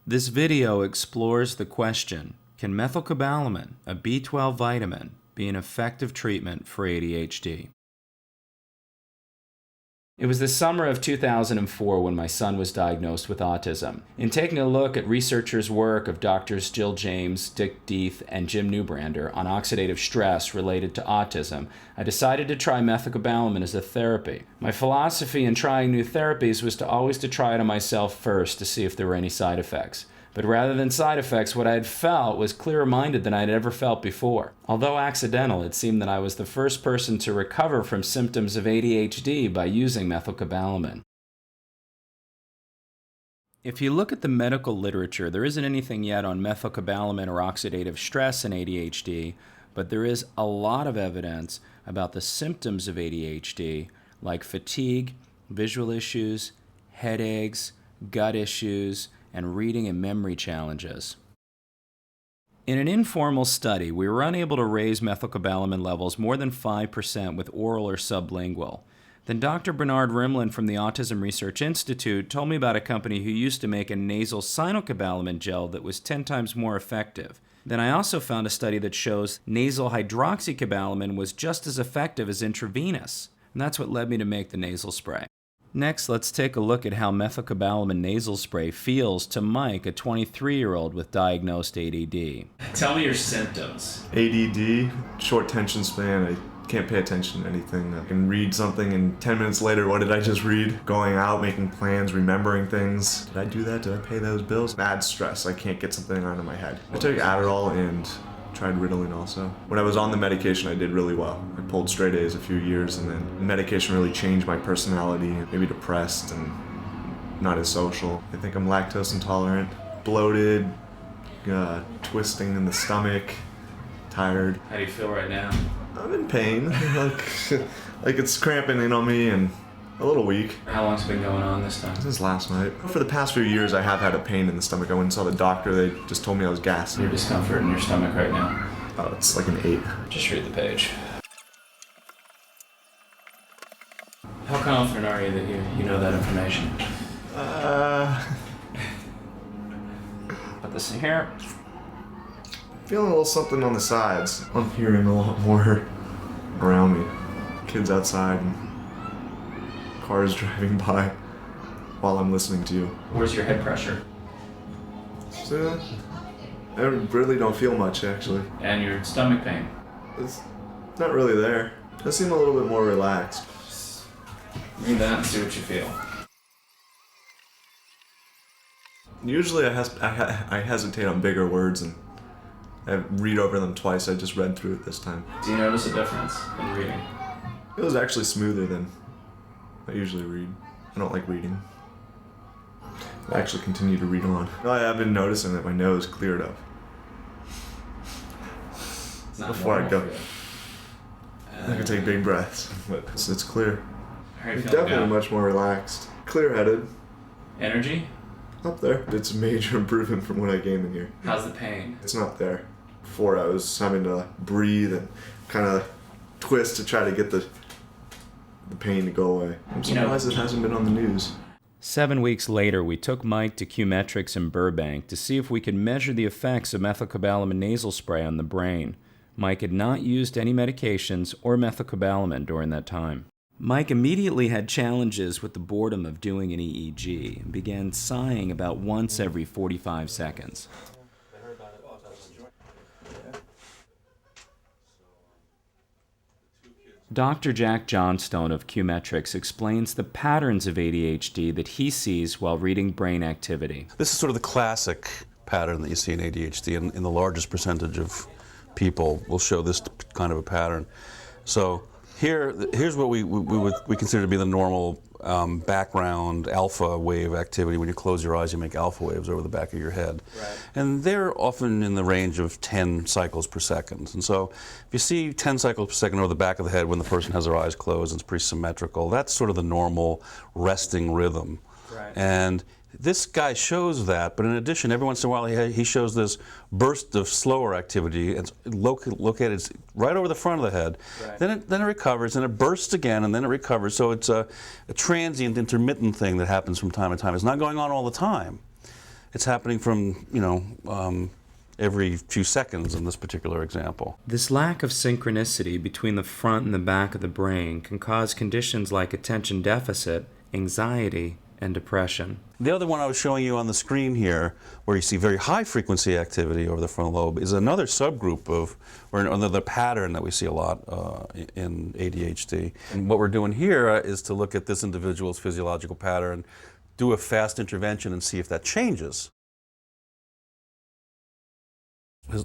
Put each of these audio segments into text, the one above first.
This video explores the question, can methylcobalamin, a B12 vitamin, be an effective treatment for ADHD? It was the summer of 2004 when my son was diagnosed with autism. In taking a look at researchers' work of Drs. Jill James, Dick Deeth, and Jim Newbrander on oxidative stress related to autism, I decided to try methylcobalamin as a therapy. My philosophy in trying new therapies was to always try it on myself first to see if there were any side effects. But rather than side effects, what I had felt was clearer-minded than I had ever felt before. Although accidental, it seemed that I was the first person to recover from symptoms of ADHD by using methylcobalamin. If you look at the medical literature, there isn't anything yet on methylcobalamin or oxidative stress in ADHD, but there is a lot of evidence about the symptoms of ADHD, like fatigue, visual issues, headaches, gut issues, and reading and memory challenges. In an informal study, we were unable to raise methylcobalamin levels more than 5% with oral or sublingual. Then Dr. Bernard Rimland from the Autism Research Institute told me about a company who used to make a nasal cyanocobalamin gel that was 10 times more effective. Then I also found a study that shows nasal hydroxycobalamin was just as effective as intravenous. And that's what led me to make the nasal spray. Next, let's take a look at how methylcobalamin nasal spray feels to Mike, a 23-year-old with diagnosed ADD. Tell me your symptoms. ADD, short attention span. I can't pay attention to anything. I can read something and 10 minutes later, what did I just read? Going out, making plans, remembering things. Did I do that? Did I pay those bills? Bad stress. I can't get something out of my head. I took Adderall and tried Ritalin also. When I was on the medication, I did really well. I pulled straight A's a few years, and then the medication really changed my personality. Maybe depressed and not as social. I think I'm lactose intolerant, bloated, twisting in the stomach, tired. How do you feel right now? I'm in pain, like it's cramping in on me and a little weak. How long's it been going on this time? Since last night. For the past few years, I have had a pain in the stomach. I went and saw the doctor. They just told me I was gassed. Your discomfort in your stomach right now? Oh, it's like an 8. Just read the page. How confident are you that you know that information? Put this in here. Feeling a little something on the sides. I'm hearing a lot more around me. Kids outside and cars driving by while I'm listening to you. Where's your head pressure? So, I really don't feel much, actually. And your stomach pain? It's not really there. I seem a little bit more relaxed. Read that and see what you feel. Usually I hesitate on bigger words and I read over them twice. I just read through it this time. Do you notice a difference in reading? It was actually smoother than I usually read. I don't like reading. I actually continue to read on. I have been noticing that my nose cleared up. Before I go. I can take big breaths, but it's clear. How are you I'm feeling definitely now? much more relaxed. Clear-headed. Energy? Up there. It's a major improvement from when I came in here. How's the pain? It's not there. Before I was having to breathe and kind of twist to try to get the pain to go away. I'm surprised it hasn't been on the news. 7 weeks later, we took Mike to Qmetrics in Burbank to see if we could measure the effects of methylcobalamin nasal spray on the brain. Mike had not used any medications or methylcobalamin during that time. Mike immediately had challenges with the boredom of doing an EEG and began sighing about once every 45 seconds. Dr. Jack Johnstone of Qmetrics explains the patterns of ADHD that he sees while reading brain activity. This is sort of the classic pattern that you see in ADHD, and in the largest percentage of people will show this kind of a pattern. So here's what we consider to be the normal background alpha wave activity. When you close your eyes, you make alpha waves over the back of your head. Right. And they're often in the range of 10 cycles per second. And so if you see 10 cycles per second over the back of the head when the person has their eyes closed and it's pretty symmetrical, that's sort of the normal resting rhythm. Right. And this guy shows that, but in addition, every once in a while he shows this burst of slower activity. It's located right over the front of the head. Right. Then it recovers, and it bursts again, and then it recovers. So it's a transient, intermittent thing that happens from time to time. It's not going on all the time. It's happening from, every few seconds in this particular example. This lack of synchronicity between the front and the back of the brain can cause conditions like attention deficit, anxiety, and depression. The other one I was showing you on the screen here, where you see very high frequency activity over the frontal lobe, is another subgroup or another pattern that we see a lot in ADHD. And what we're doing here is to look at this individual's physiological pattern, do a fast intervention, and see if that changes.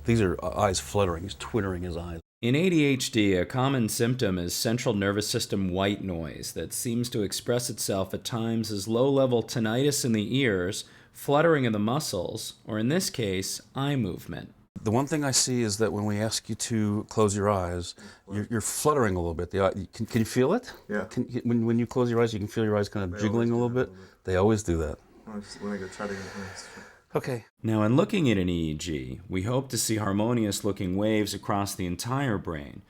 These are eyes fluttering, he's twittering his eyes. In ADHD, a common symptom is central nervous system white noise that seems to express itself at times as low-level tinnitus in the ears, fluttering of the muscles, or in this case, eye movement. The one thing I see is that when we ask you to close your eyes, you're fluttering a little bit. Can you feel it? Yeah. When you close your eyes, you can feel your eyes kind of jiggling a little bit? They always do that. When I go try to get this. Okay. Now, in looking at an EEG, we hope to see harmonious-looking waves across the entire brain.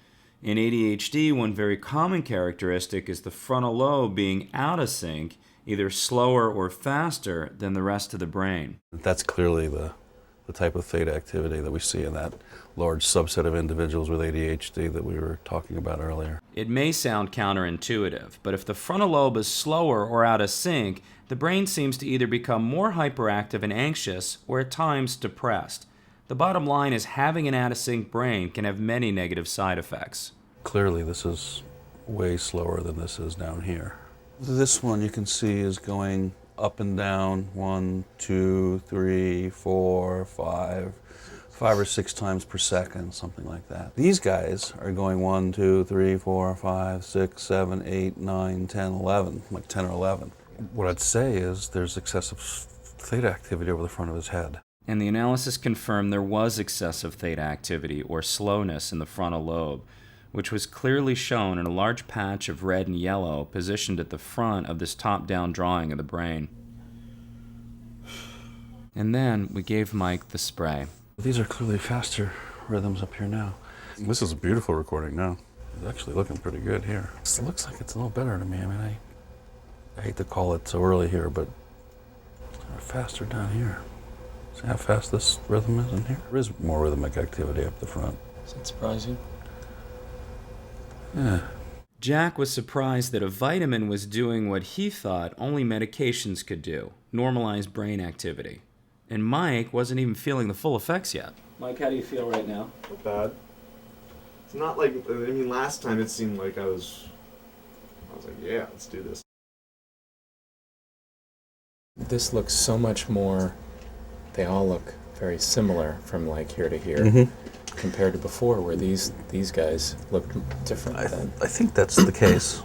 In ADHD, one very common characteristic is the frontal lobe being out of sync, either slower or faster than the rest of the brain. That's clearly the type of theta activity that we see in that large subset of individuals with ADHD that we were talking about earlier. It may sound counterintuitive, but if the frontal lobe is slower or out of sync, the brain seems to either become more hyperactive and anxious or at times depressed. The bottom line is having an out-of-sync brain can have many negative side effects. Clearly this is way slower than this is down here. This one you can see is going up and down 1, 2, 3, 4, 5 or 6 times per second, something like that. These guys are going 1, 2, 3, 4, 5, 6, 7, 8, 9, 10, 11, like 10 or 11. What I'd say is there's excessive theta activity over the front of his head. And the analysis confirmed there was excessive theta activity or slowness in the frontal lobe, which was clearly shown in a large patch of red and yellow positioned at the front of this top-down drawing of the brain. And then we gave Mike the spray. These are clearly faster rhythms up here now. This is a beautiful recording now. It's actually looking pretty good here. It looks like it's a little better to me. I mean, I hate to call it so early here, but it's faster down here. See how fast this rhythm is in here? There is more rhythmic activity up the front. Is that surprising? Yeah. Jack was surprised that a vitamin was doing what he thought only medications could do, normalize brain activity. And Mike wasn't even feeling the full effects yet. Mike, how do you feel right now? Not bad. It's not like, last time it seemed like I was like, yeah, let's do this. This looks so much more, they all look very similar from like here to here, compared to before where these guys looked different. I think that's the case.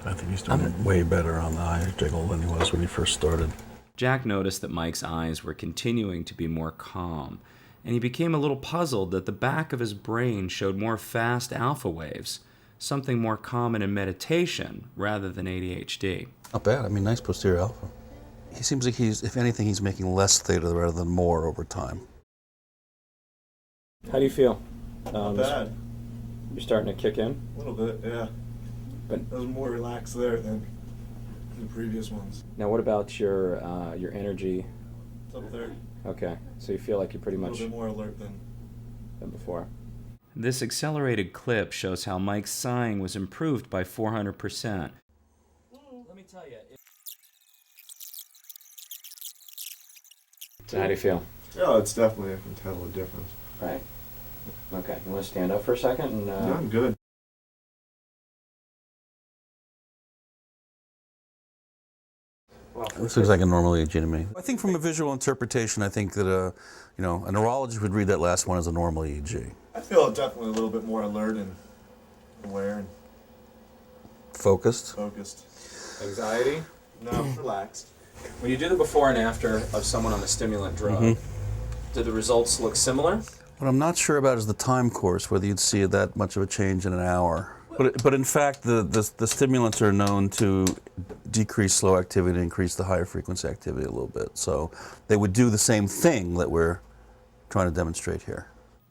I think he's doing way better on the eye jiggle than he was when he first started. Jack noticed that Mike's eyes were continuing to be more calm, and he became a little puzzled that the back of his brain showed more fast alpha waves, something more common in meditation rather than ADHD. Not bad. I mean, nice posterior alpha. He seems like if anything, he's making less theta rather than more over time. How do you feel? Not bad. You're starting to kick in? A little bit, yeah. But I was more relaxed there than the previous ones. now, what about your energy? It's up there. Okay, so you feel like you're pretty A much little bit more alert than before. This accelerated clip shows how Mike's sighing was improved by 400%. Let me tell you. So how do you feel? Yeah, it's definitely, I can tell a difference. Right. Okay, you want to stand up for a second? And, Yeah, I'm good. This looks like a normal EEG to me. I think from a visual interpretation, I think that a neurologist would read that last one as a normal EEG. I feel definitely a little bit more alert and aware and Focused. focused. Anxiety? No, relaxed. When you do the before and after of someone on a stimulant drug, do the results look similar? What I'm not sure about is the time course, whether you'd see that much of a change in an hour. But in fact, the stimulants are known to decrease slow activity and increase the higher frequency activity a little bit. So they would do the same thing that we're trying to demonstrate here.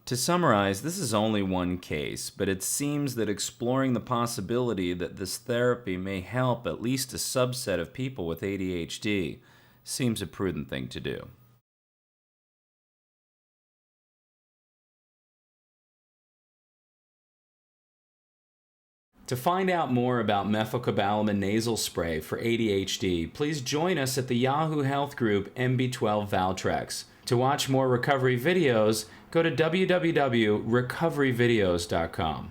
To summarize, this is only one case, but it seems that exploring the possibility that this therapy may help at least a subset of people with ADHD seems a prudent thing to do. To find out more about methylcobalamin nasal spray for ADHD, please join us at the Yahoo Health group MB12 Valtrex. To watch more recovery videos, go to www.recoveryvideos.com.